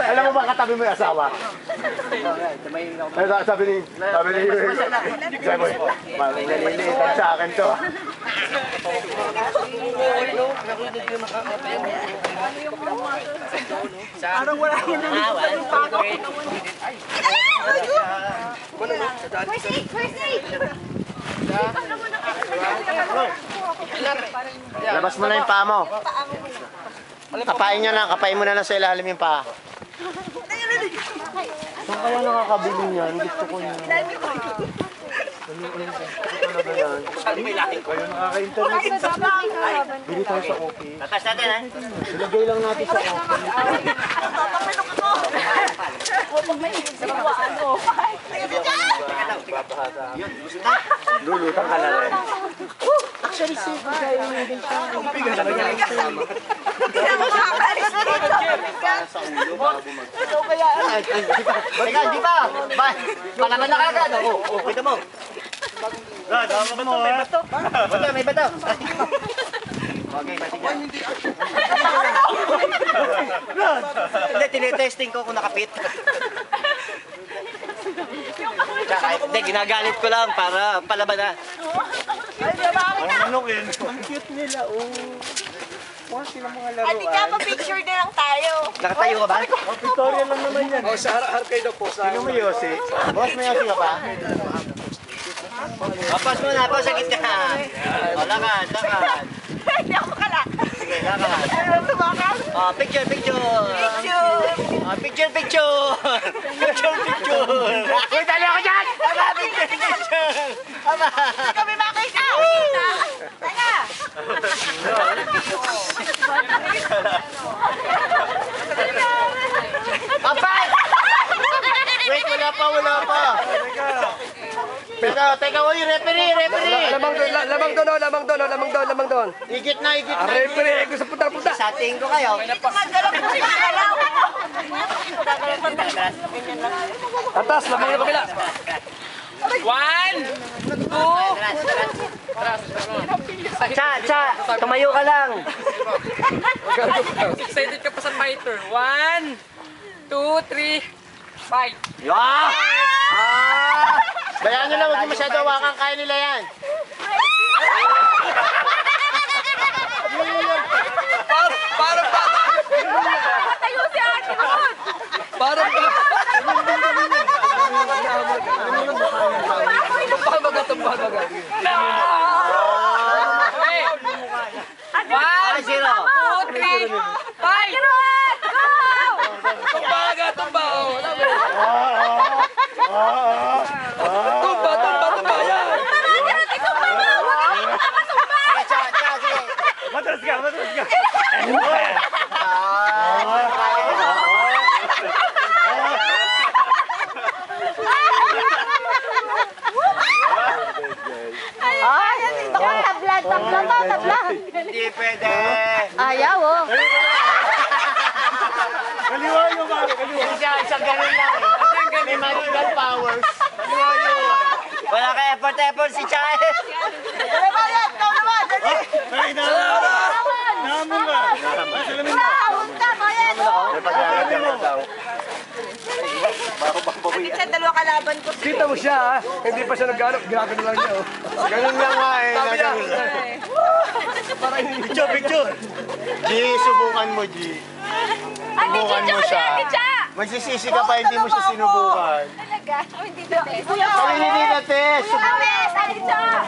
Alam mo ba katabi mo yung asawa? Sabi ni nalilitan sa akin to. Parang wala yun na yung pako. Labas mo na yung paa mo. Kapain nyo na, kapain mo na sa ilalim yung paa. Saan kaya nakakabili niyan? Gusto ko niyan. Talaga yan. Kayo nakaka-internet. Bili tayo sa office. Tatas natin, ha? Ilagay lang natin sa office. Papapilok ako. Lulutang ka na rin. Actually, safe ko siya yung hindi siya. Hindi na makakalis dito. Sa ulo, bago mag... Teka, di ba? Palaman na kagad. Oo, kita mo. May bato, May bato. Okay, matigas. Hindi, tinetesting ko kung nakapit. Hindi, ginagalit ko lang para palaban na. Ang manukin. Ang cute nila, oh. Mga sila mga laruan. Ati ka, pa-picture na lang tayo. Nakatayo ka ba? Oh, Victoria lang naman yan. O, sa harap kayo daw po. Sino mo Yossi? Boss, may Yossi ka pa? Papas mo na, papas sa gitna. O, lakad. Hindi ako makala. Sige, lakad. Ano tumakas? O, picture. Picture. O, picture. Uy, dali ako dyan! Aba, picture. Aba. Kami makita. Teka. Kapal! Wait, wala pa. Teka, uy, referee! Lamang doon. Igit na. Referee, gusto punta. Sa tingin ko kayo. Magdala po si Kalaw. Atas, lamang yung kabila. 1, 2. Cha, tumayo ka lang. Excited ka pa sa fighter. 1, 2, 3, fight! Yeah! Bayaan nyo lang, huwag nyo masyado hawakan. Kaya nila yan. Parang Tayo si Ate Mahon. Parang Pamaga. Okay! 1, 2, 3, fight! Tumba. Tumba yan. Cha, sige. Matras ka. Tabla. Hindi pwede. Ayaw, oh. Kaliwa nyo ba? Isang ganun lang eh. May magical powers. Wala ka effort si Cha. Wala ba yan? Ikaw naman. Dali. Nahamon ka. Ahon ka, bayan. May pag-aaral ka daw. Ate Cha, dalawa kalaban ko. Kita mo siya, ha? Hindi pa siya nag-ano. Ginagano lang niya, oh. Ganun lang nga eh. Sabi niya. Picture. G, subukan mo, G. Ate Subukan Cha, mo siya. Ate Cha. Magsisisi ka pa, hindi mo siya sinubukan. Talaga? Oh, hindi na. Sabi hindi na, Tess. Ate Cha.